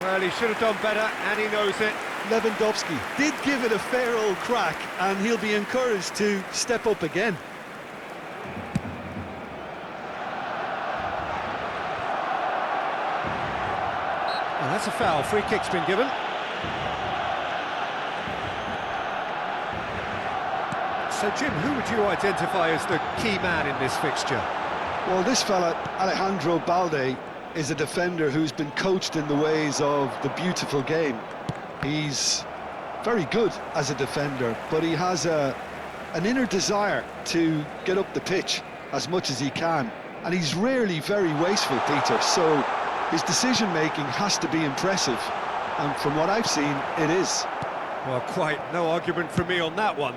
Well, he should have done better, and he knows it. Lewandowski did give it a fair old crack, and he'll be encouraged to step up again. Well, that's a foul. Free kick's been given. So, Jim, who would you identify as the key man in this fixture? Well, this fella, Alejandro Balde, is a defender who's been coached in the ways of the beautiful game. He's very good as a defender, but he has an inner desire to get up the pitch as much as he can. And he's rarely very wasteful, Peter, so his decision-making has to be impressive. And from what I've seen, it is. Well, quite no argument from me on that one.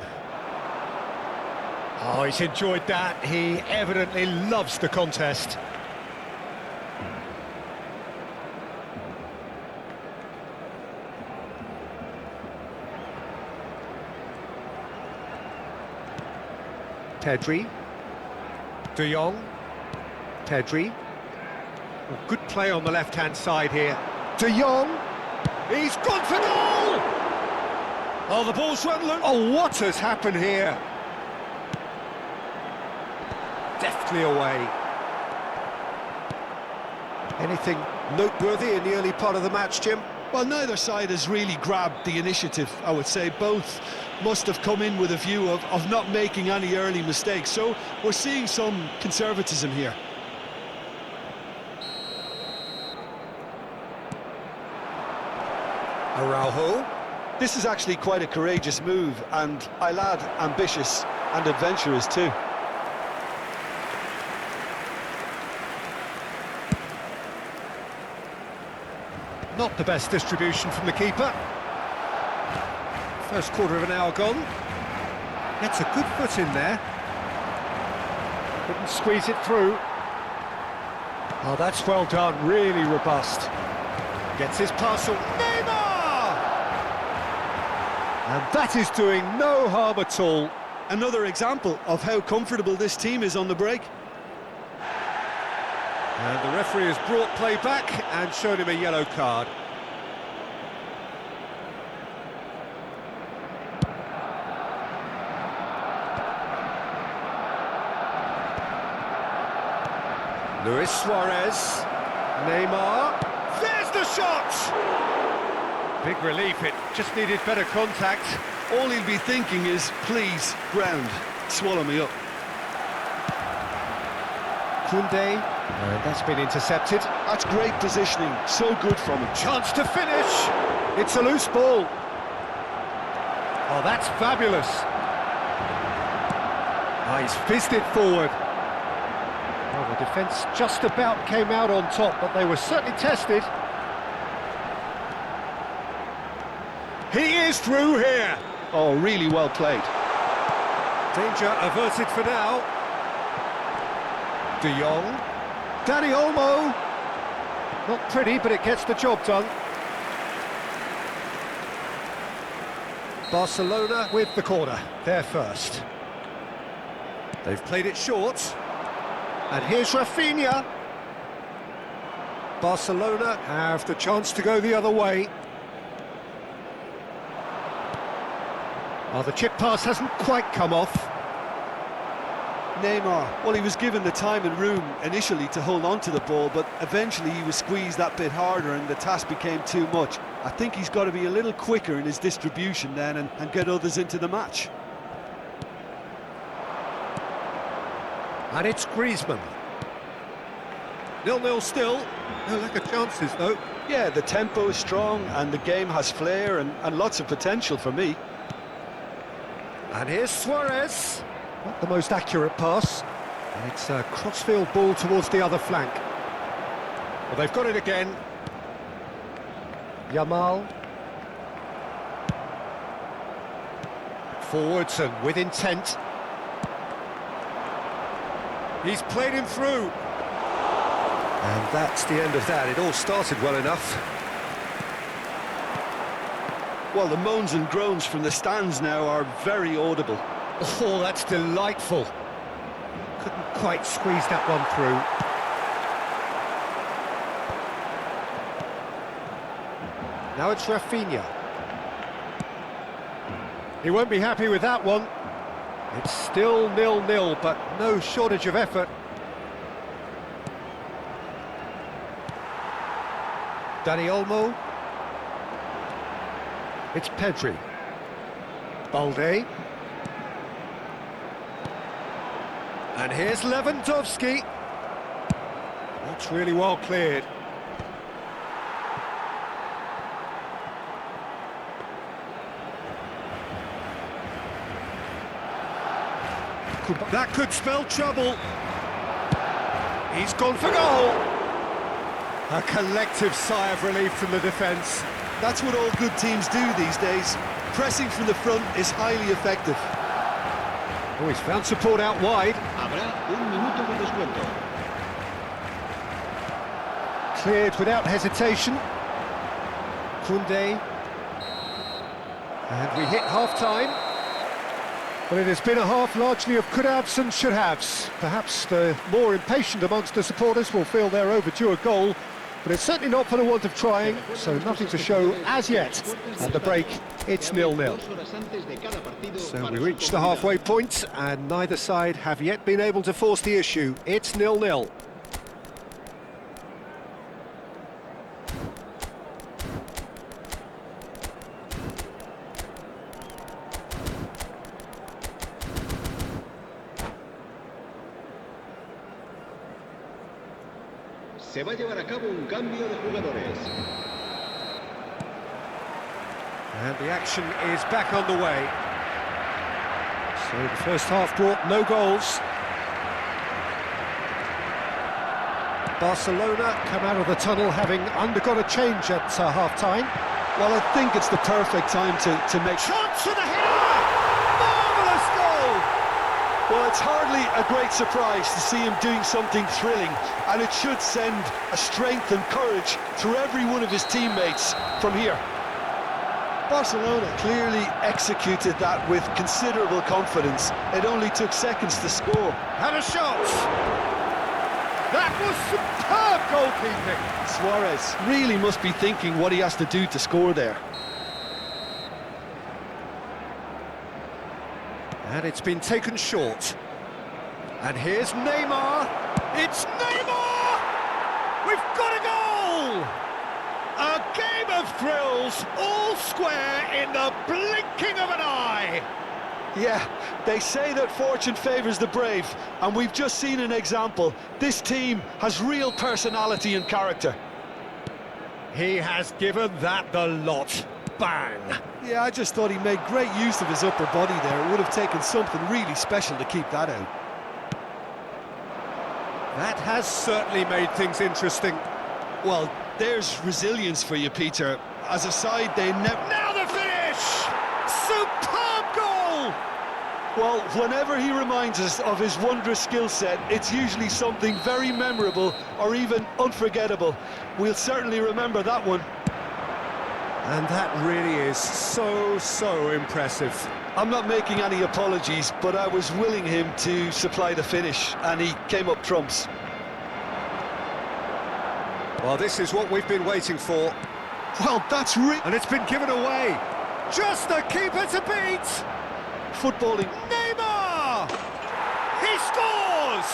Oh, he's enjoyed that. He evidently loves the contest. Pedri. De Jong. Pedri. Well, good play on the left-hand side here. De Jong. He's gone for goal! Oh, the ball's run loose. Oh, what has happened here? Deftly away. Anything noteworthy in the early part of the match, Jim? Well, neither side has really grabbed the initiative, I would say. Both must have come in with a view of not making any early mistakes. So we're seeing some conservatism here. Araujo. This is actually quite a courageous move, and I'll add ambitious and adventurous too. Not the best distribution from the keeper. First quarter of an hour gone. Gets a good foot in there. Couldn't squeeze it through. Oh, that's well done, really robust. Gets his parcel. Neymar! And that is doing no harm at all. Another example of how comfortable this team is on the break. And the referee has brought play back and shown him a yellow card. Luis Suarez. Neymar. There's the shot! Big relief, it just needed better contact. All he'll be thinking is, please, ground, swallow me up. Koundé, and that's been intercepted. That's great positioning, so good from him. Chance to finish. It's a loose ball. Oh, that's fabulous. Oh, he's fizzed it forward. Well, the defence just about came out on top, but they were certainly tested. He is through here. Oh, really well played. Danger averted for now. De Jong. Dani Olmo. Not pretty, but it gets the job done. Barcelona with the corner. They're first. They've played it short. And here's Rafinha. Barcelona have the chance to go the other way. Oh, the chip pass hasn't quite come off. Neymar, well, he was given the time and room initially to hold on to the ball, but eventually he was squeezed that bit harder and the task became too much. I think he's got to be a little quicker in his distribution then and get others into the match. And it's Griezmann. 0-0 still. No lack of chances, though. Yeah, the tempo is strong and the game has flair and lots of potential for me. And here's Suarez. Not the most accurate pass. And it's a crossfield ball towards the other flank. Well, they've got it again. Yamal. Forwards and with intent. He's played him through. And that's the end of that. It all started well enough. Well, the moans and groans from the stands now are very audible. Oh, that's delightful. Couldn't quite squeeze that one through. Now it's Rafinha. He won't be happy with that one. It's still 0-0, but no shortage of effort. Dani Olmo. It's Pedri. Balde. And here's Lewandowski. That's really well cleared. That could spell trouble. He's gone for goal. A collective sigh of relief from the defence. That's what all good teams do these days. Pressing from the front is highly effective. Oh, he's found support out wide. Habrá un minuto de descuento. Cleared without hesitation. Koundé. And we hit half-time. Well, it has been a half largely of could-haves and should-haves. Perhaps the more impatient amongst the supporters will feel they're overdue a goal, but it's certainly not for the want of trying, so nothing to show as yet. At the break, it's 0-0. So we reach the halfway point, and neither side have yet been able to force the issue. It's 0-0. Se va a llevar a cabo un cambio de jugadores. And the action is back on the way. So the first half brought no goals. Barcelona come out of the tunnel having undergone a change at half-time. Well, I think it's the perfect time to make... Chance for the header! Marvellous goal! Well, it's hardly a great surprise to see him doing something thrilling, and it should send a strength and courage through every one of his teammates from here. Barcelona clearly executed that with considerable confidence. It only took seconds to score. Had a shot! That was superb goalkeeping! Suarez really must be thinking what he has to do to score there. And it's been taken short. And here's Neymar. It's Neymar! We've got a goal! A game of thrills, all square in the blinking of an eye. Yeah, they say that fortune favours the brave, and we've just seen an example. This team has real personality and character. He has given that the lot. Bang! Yeah, I just thought he made great use of his upper body there. It would have taken something really special to keep that out. That has certainly made things interesting. Well, there's resilience for you, Peter. As a side, they never... Now the finish! Superb goal! Well, whenever he reminds us of his wondrous skill set, it's usually something very memorable or even unforgettable. We'll certainly remember that one. And that really is so impressive. I'm not making any apologies, but I was willing him to supply the finish, and he came up trumps. Well, this is what we've been waiting for. Well, that's And it's been given away. Just the keeper to beat! footballing. Neymar! He scores!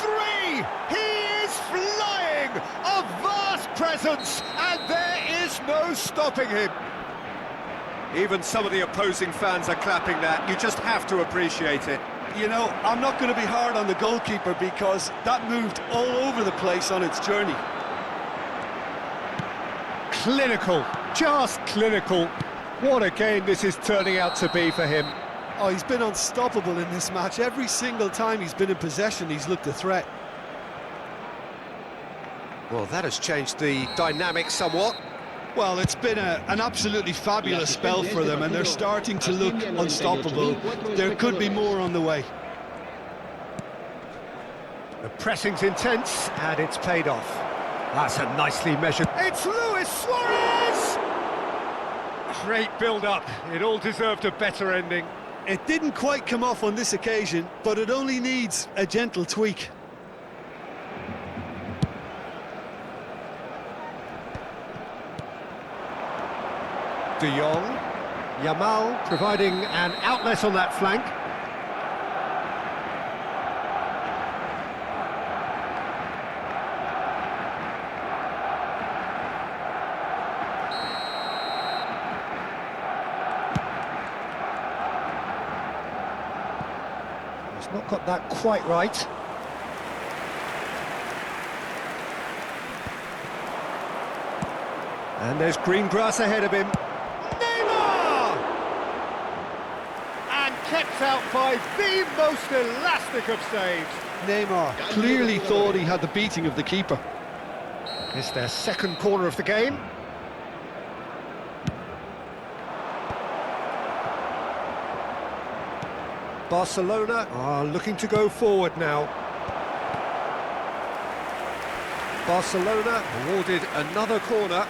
3! He is flying! A vast presence, and there is no stopping him. Even some of the opposing fans are clapping that. You just have to appreciate it. You know, I'm not going to be hard on the goalkeeper because that moved all over the place on its journey. Clinical, just clinical. What a game this is turning out to be for him. Oh, he's been unstoppable in this match. Every single time he's been in possession, he's looked a threat. Well, that has changed the dynamic somewhat. Well, it's been an absolutely fabulous spell for them, and they're starting to look unstoppable. There could be more on the way. The pressing's intense, and it's paid off. That's a nicely measured... It's Luis Suarez! Great build-up. It all deserved a better ending. It didn't quite come off on this occasion, but it only needs a gentle tweak. De Jong. Yamal providing an outlet on that flank. He's not got that quite right. And there's green grass ahead of him. Neymar! And kept out by the most elastic of saves. Neymar clearly thought he had the beating of the keeper. It's their second corner of the game. Barcelona are looking to go forward now. Barcelona awarded another corner.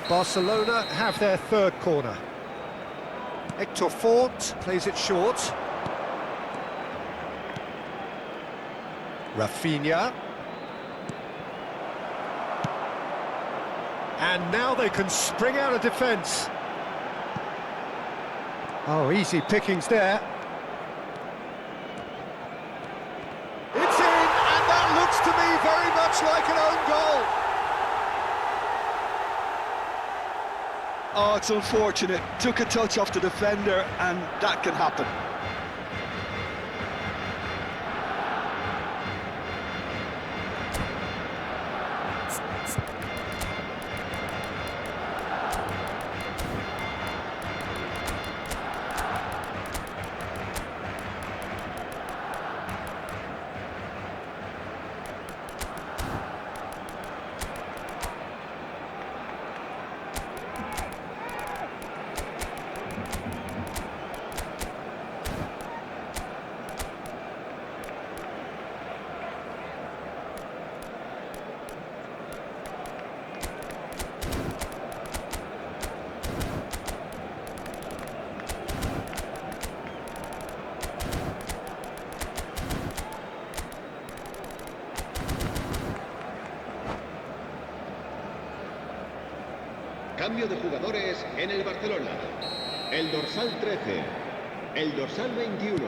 Barcelona have their third corner. Hector Fort plays it short. Rafinha. And now they can spring out of defence. Oh, easy pickings there. It's in, and that looks to me very much like an own goal. Oh, it's unfortunate. Took a touch off the defender, and that can happen. Cambio de jugadores en el Barcelona. El dorsal 13. El dorsal 21.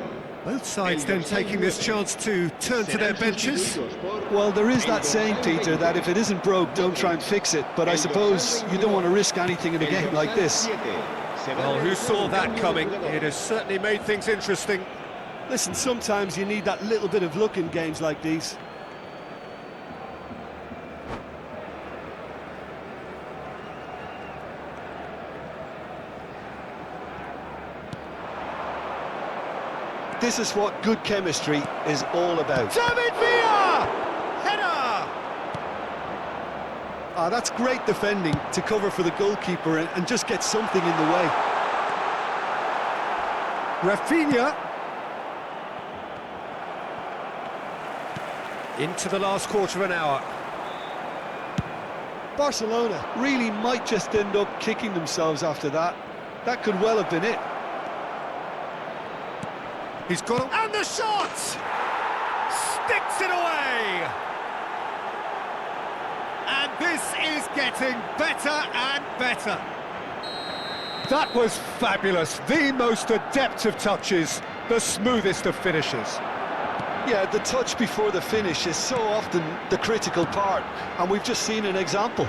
Both sides then taking this chance to turn to their benches. Well, there is that saying, Peter, that if it isn't broke, don't try and fix it. But I suppose you don't want to risk anything in a game like this. Well, who saw that coming? It has certainly made things interesting. Listen, sometimes you need that little bit of luck in games like these. This is what good chemistry is all about. David Villa! Header! Ah, that's great defending to cover for the goalkeeper and just get something in the way. Rafinha. Into the last quarter of an hour. Barcelona really might just end up kicking themselves after that. That could well have been it. He's got and the shot! Sticks it away! And this is getting better and better. That was fabulous. The most adept of touches, the smoothest of finishes. Yeah, the touch before the finish is so often the critical part, and we've just seen an example.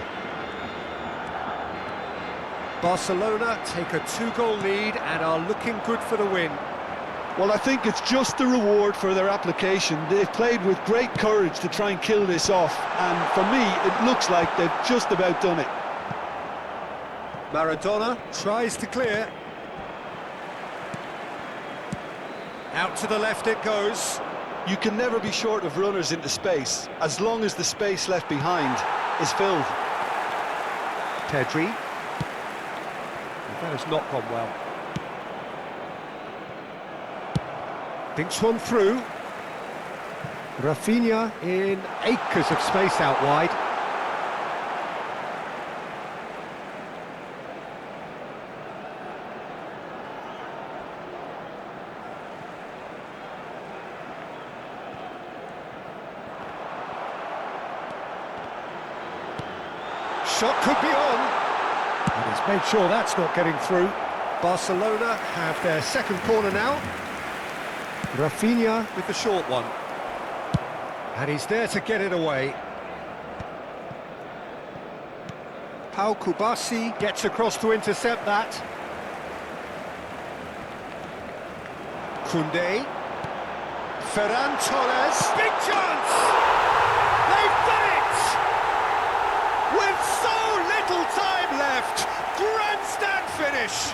Barcelona take a 2-goal lead and are looking good for the win. Well, I think it's just the reward for their application. They've played with great courage to try and kill this off, and for me, it looks like they've just about done it. Maradona tries to clear. Out to the left it goes. You can never be short of runners into space, as long as the space left behind is filled. Pedri. That has not gone well. Thinks one through. Rafinha in acres of space out wide. Shot could be on. And he's made sure that's not getting through. Barcelona have their second corner now. Rafinha with the short one. And he's there to get it away. Pau Kubasi gets across to intercept that. Koundé. Ferran Torres. Big chance! They've done it! With so little time left. Grandstand finish.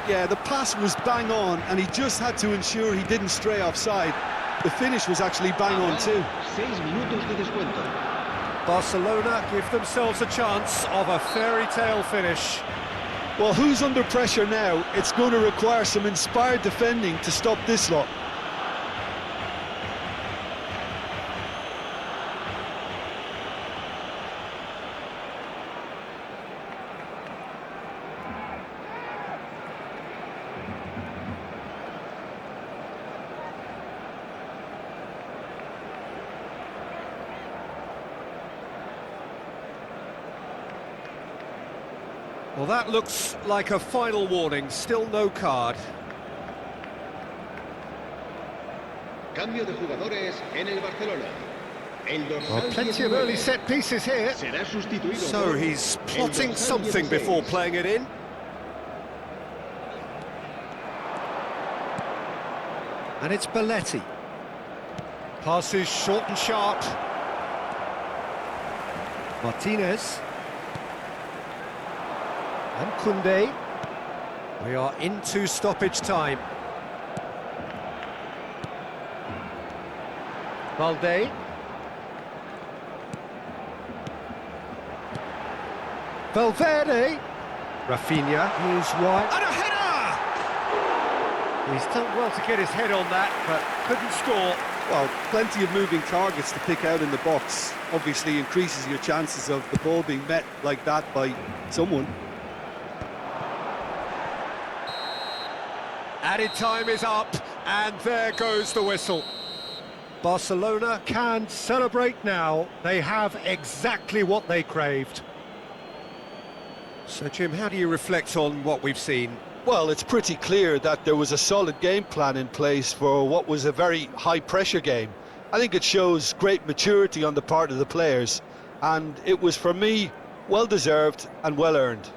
Yeah, the pass was bang on, and he just had to ensure he didn't stray offside. The finish was actually bang on too. 6 minutos de descuento. Barcelona give themselves a chance of a fairy tale finish. Well, who's under pressure now? It's going to require some inspired defending to stop this lot. Well, that looks like a final warning, still no card. Cambio de jugadores en el Barcelona. El dorsal Well, plenty of early set pieces here. será sustituido So por he's el plotting dorsal something 16. before playing it in. And it's Belletti. Passes short and sharp. Martinez. And Koundé. We are into stoppage time. Valde. Valverde. Rafinha is wide. And a header! He's done well to get his head on that, but couldn't score. Well, plenty of moving targets to pick out in the box. Obviously increases your chances of the ball being met like that by someone. Added time is up, and there goes the whistle. Barcelona can celebrate now. They have exactly what they craved. So, Jim, how do you reflect on what we've seen? Well, it's pretty clear that there was a solid game plan in place for what was a very high-pressure game. I think it shows great maturity on the part of the players, and it was, for me, well-deserved and well-earned.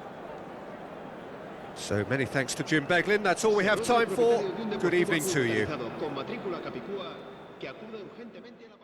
So many thanks to Jim Beglin. That's all we have time for. Good evening to you. Con matrícula Capicúa, que acude urgentemente a la